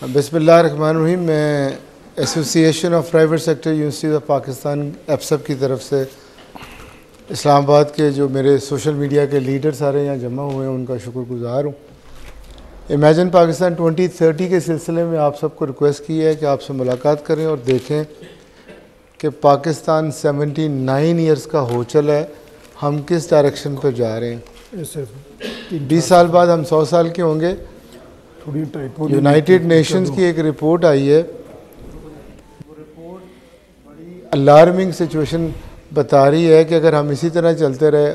बिस्मिल्लाहिर्रहमानिर्रहीम। मैं association of private sector universities of Pakistan एप्सप की तरफ से इस्लामाबाद के जो मेरे सोशल मीडिया के लीडर सारे यहाँ जमा हुए हैं उनका शुक्रगुज़ार हूँ। इमेजिन पाकिस्तान 2030 के सिलसिले में आप सबको रिक्वेस्ट की है कि आपसे मुलाकात करें और देखें कि पाकिस्तान 79 ईयर्स का हो चला है, हम किस डायरेक्शन पर जा रहे हैं। 20 साल बाद हम 100 साल के होंगे। यूनाइटेड नेशंस की एक रिपोर्ट आई है, वो रिपोर्ट बड़ी अलार्मिंग सिचुएशन बता रही है कि अगर हम इसी तरह चलते रहे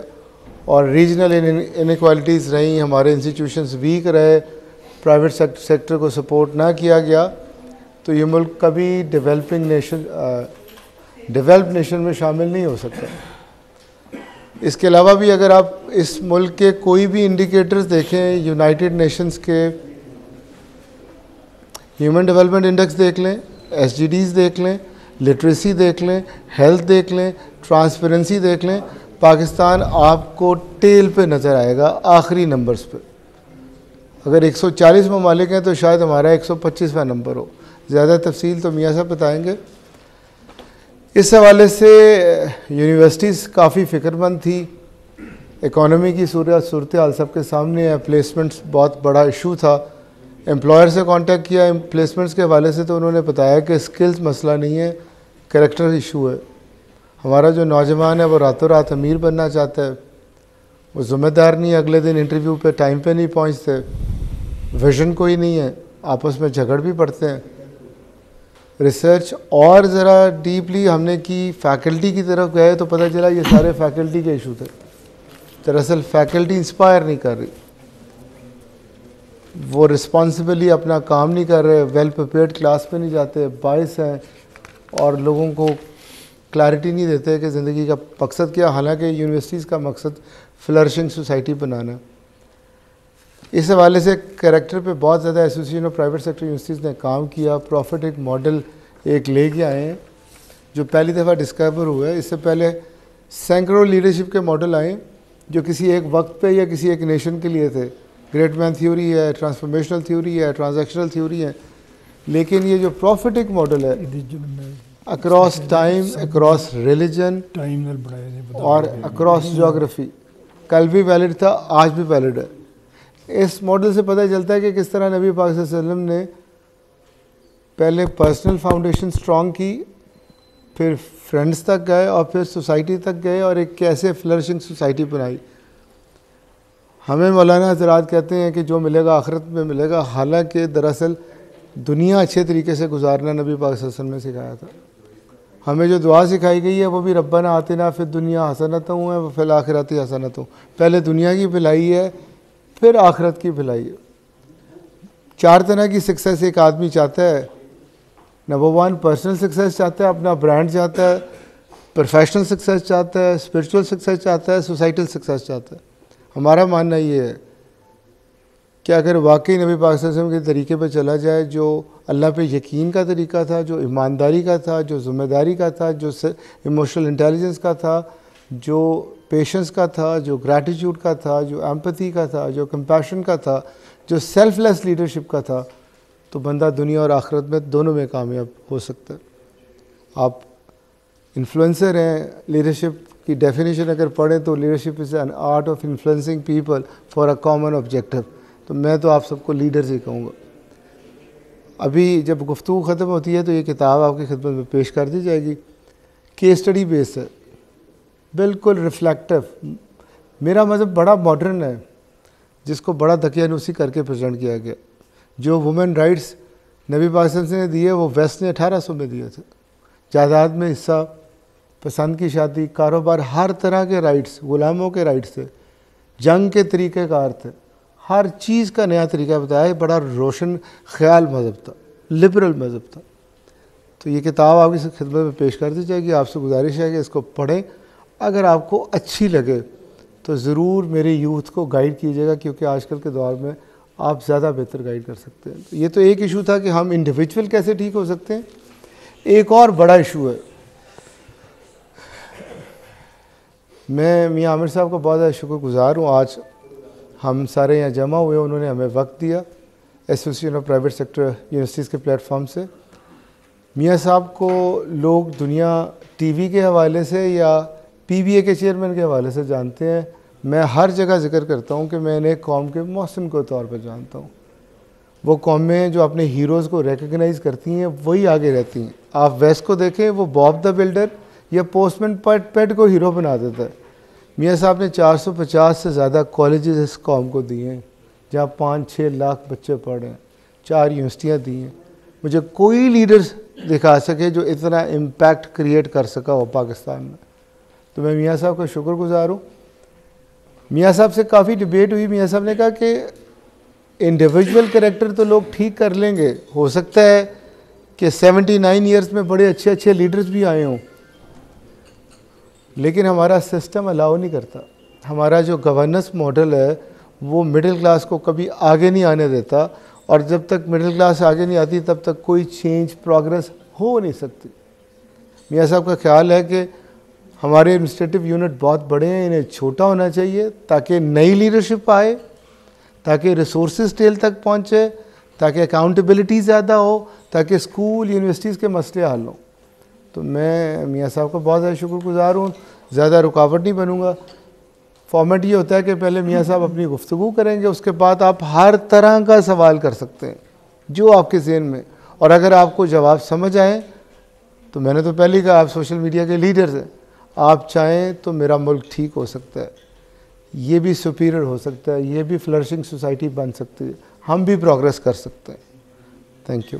और रीजनल इनइक्वालिटीज़ रहीं, हमारे इंस्टीट्यूशंस वीक रहे, प्राइवेट सेक्टर को सपोर्ट ना किया गया, तो ये मुल्क कभी डेवलप्ड नेशन में शामिल नहीं हो सकता। इसके अलावा भी अगर आप इस मुल्क के कोई भी इंडिकेटर्स देखें, यूनाइटेड नेशंस के ह्यूमन डेवलपमेंट इंडेक्स देख लें, SDGs देख लें, लिटरेसी देख लें, हेल्थ देख लें, ट्रांसपेरेंसी देख लें, पाकिस्तान आपको टेल पे नज़र आएगा, आखिरी नंबर्स पे। अगर 140 ममालिक हैं तो शायद हमारा 125वां नंबर हो। ज़्यादा तफसील तो मियाँ साहब बताएंगे। इस हवाले से यूनिवर्सिटीज़ काफ़ी फ़िक्रमंद थी। इकॉनमी की सूरत हाल सबके सामने है। प्लेसमेंट्स बहुत बड़ा इशू था। एम्प्लॉयर से कांटेक्ट किया प्लेसमेंट्स के हवाले से, तो उन्होंने बताया कि स्किल्स मसला नहीं है, कैरेक्टर इशू है। हमारा जो नौजवान है वो रातों रात अमीर बनना चाहता है, वो ज़िम्मेदार नहीं है, अगले दिन इंटरव्यू पे टाइम पे नहीं पहुंचते, विजन कोई नहीं है, आपस में झगड़ भी पड़ते हैं। रिसर्च और ज़रा डीपली हमने की, फैकल्टी की तरफ गए तो पता चला ये सारे फैकल्टी के इशू थे। दरअसल फैकल्टी इंस्पायर नहीं कर रही, वो रिस्पॉन्सिबली अपना काम नहीं कर रहे, वेल प्रिपेयर्ड क्लास पे नहीं जाते, बाइस हैं और लोगों को क्लैरिटी नहीं देते कि ज़िंदगी का मकसद क्या। हालांकि यूनिवर्सिटीज़ का मकसद फ्लरिशिंग सोसाइटी बनाना। इस हवाले से कैरेक्टर पे बहुत ज़्यादा association of private sector universities ने काम किया। प्रॉफिट मॉडल एक लेके आए हैं जो पहली दफ़ा डिस्कवर हुआ है। इससे पहले सैकड़ों लीडरशिप के मॉडल आए जो किसी एक वक्त पे या किसी एक नेशन के लिए थे। ग्रेट मैन थ्योरी है, ट्रांसफॉर्मेशनल थ्योरी है, ट्रांजैक्शनल थ्योरी है, लेकिन ये जो प्रॉफिटिक मॉडल है अक्रॉस टाइम, अक्रॉस रिलीजन और अक्रॉस जोग्राफी, कल भी वैलिड था, आज भी वैलिड है। इस मॉडल से पता चलता है कि किस तरह नबी पाक सल्लल्लाहु अलैहि वसल्लम ने पहले पर्सनल फाउंडेशन स्ट्रॉन्ग की, फिर फ्रेंड्स तक गए और फिर सोसाइटी तक गए और एक कैसे फ्लरिशिंग सोसाइटी बनाई। हमें मौलाना हज़रात कहते हैं कि जो मिलेगा आखिरत में मिलेगा, हालांकि दरअसल दुनिया अच्छे तरीके से गुजारना नबी पाक सल्लल्लाहु अलैहि वसल्लम ने सिखाया था। हमें जो दुआ सिखाई गई है वो भी रब्बना आतिना फिद दुनिया हसनतुन व फिल आखिरति हसनतुन। पहले दुनिया की भलाई है, फिर आखिरत की भलाई है। 4 तरह की सक्सेस एक आदमी चाहता है। नंबर 1 पर्सनल सक्सेस चाहता है, अपना ब्रांड चाहता है, प्रोफेशनल सक्सेस चाहता है, स्पिरिचुअल सक्सेस चाहता है, सोसाइटल सक्सेस चाहता है। हमारा मानना ये है कि अगर वाकई नबी पाक सल्लल्लाहु अलैहि वसल्लम के तरीके पर चला जाए, जो अल्लाह पे यकीन का तरीका था, जो ईमानदारी का था, जो ज़िम्मेदारी का था, जो इमोशनल इंटेलिजेंस का था, जो पेशेंस का था, जो ग्रैटिट्यूड का था, जो एम्पैथी का था, जो कंपैशन का था, जो सेल्फलेस लीडरशिप का था, तो बंदा दुनिया और आखिरत में दोनों में कामयाब हो सकता है। आप इन्फ्लुएंसर हैं, लीडरशिप की डेफिनेशन अगर पढ़ें तो leadership is an art of influencing people for a common objective. तो मैं तो आप सबको लीडर ही कहूँगा। अभी जब गुफ्तगू ख़त्म होती है तो ये किताब आपकी खिदमत में पेश कर दी जाएगी। केस स्टडी बेस है, बिल्कुल रिफ्लेक्टिव। मेरा मज़हब बड़ा मॉडर्न है जिसको बड़ा दकियानूसी करके प्रेजेंट किया गया। जो वुमेन राइट्स नबी पाक सल्लल्लाहु अलैहि वसल्लम ने दिए वो वेस्ट ने 1800 में दिए थे। जायदाद में हिस्सा, पसंद की शादी, कारोबार, हर तरह के राइट्स, गुलामों के राइट्स थे, जंग के तरीक़ेकार थे, हर चीज़ का नया तरीका बताया। बड़ा रोशन ख्याल मज़हब था, लिबरल मज़हब था। तो ये किताब आपकी खिदमत में पेश कर दी जाएगी। आपसे गुजारिश है कि इसको पढ़ें। अगर आपको अच्छी लगे तो ज़रूर मेरे यूथ को गाइड कीजिएगा, क्योंकि आजकल के दौर में आप ज़्यादा बेहतर गाइड कर सकते हैं। तो ये तो एक इशू था कि हम इंडिविजुअल कैसे ठीक हो सकते हैं। एक और बड़ा इशू है। मैं मियाँ आमिर साहब का बहुत ज़्यादा शुक्रगुज़ार हूँ। आज हम सारे यहाँ जमा हुए, उन्होंने हमें वक्त दिया। Association of private sector universities के प्लेटफॉर्म से। मियाँ साहब को लोग दुनिया टीवी के हवाले से या पीबीए के चेयरमैन के हवाले से जानते हैं। मैं हर जगह जिक्र करता हूँ कि मैं इन्हें कौम के मोहसिन के तौर पर जानता हूँ। वो कौमें जो अपने हीरोज़ को रिकग्नाइज़ करती हैं वही आगे रहती हैं। आप वेस्ट को देखें, वो बॉब द बिल्डर या पोस्टमैन पेट को हीरो बना देता है। मियाँ साहब ने 450 से ज़्यादा कॉलेजेस इस कौम को दिए हैं, जहाँ 5-6 लाख बच्चे पढ़ रहे हैं, 4 यूनिवर्सिटियाँ दी हैं। मुझे कोई लीडर दिखा सके जो इतना इम्पैक्ट क्रिएट कर सका हो पाकिस्तान में। तो मैं मियाँ साहब का शुक्रगुजार हूँ। मियाँ साहब से काफ़ी डिबेट हुई। मियाँ साहब ने कहा कि इंडिविजुअल कैरेक्टर तो लोग ठीक कर लेंगे, हो सकता है कि 79 ईयर्स में बड़े अच्छे अच्छे लीडर्स भी आए हों, लेकिन हमारा सिस्टम अलाउ नहीं करता। हमारा जो गवर्नेंस मॉडल है वो मिडिल क्लास को कभी आगे नहीं आने देता, और जब तक मिडिल क्लास आगे नहीं आती तब तक कोई चेंज प्रोग्रेस हो नहीं सकती। मियाँ साहब का ख्याल है कि हमारे एडमिनिस्ट्रेटिव यूनिट बहुत बड़े हैं, इन्हें छोटा होना चाहिए ताकि नई लीडरशिप आए, ताकि रिसोर्सेज टेल तक पहुँचे, ताकि अकाउंटेबिलिटी ज़्यादा हो, ताकि स्कूल यूनिवर्सिटीज़ के मसले हल हों। तो मैं मियाँ साहब का बहुत ज़्यादा शुक्रगुजार हूँ। ज़्यादा रुकावट नहीं बनूँगा। फॉर्मेट ये होता है कि पहले मियाँ साहब अपनी गुफ्तगू करेंगे, उसके बाद आप हर तरह का सवाल कर सकते हैं जो आपके ज़हन में, और अगर आपको जवाब समझ आए तो मैंने तो पहले ही कहा आप सोशल मीडिया के लीडर्स हैं, आप चाहें तो मेरा मुल्क ठीक हो सकता है, ये भी सुपीरियर हो सकता है, ये भी फ्लरिशिंग सोसाइटी बन सकती है, हम भी प्रोग्रेस कर सकते हैं। Thank you.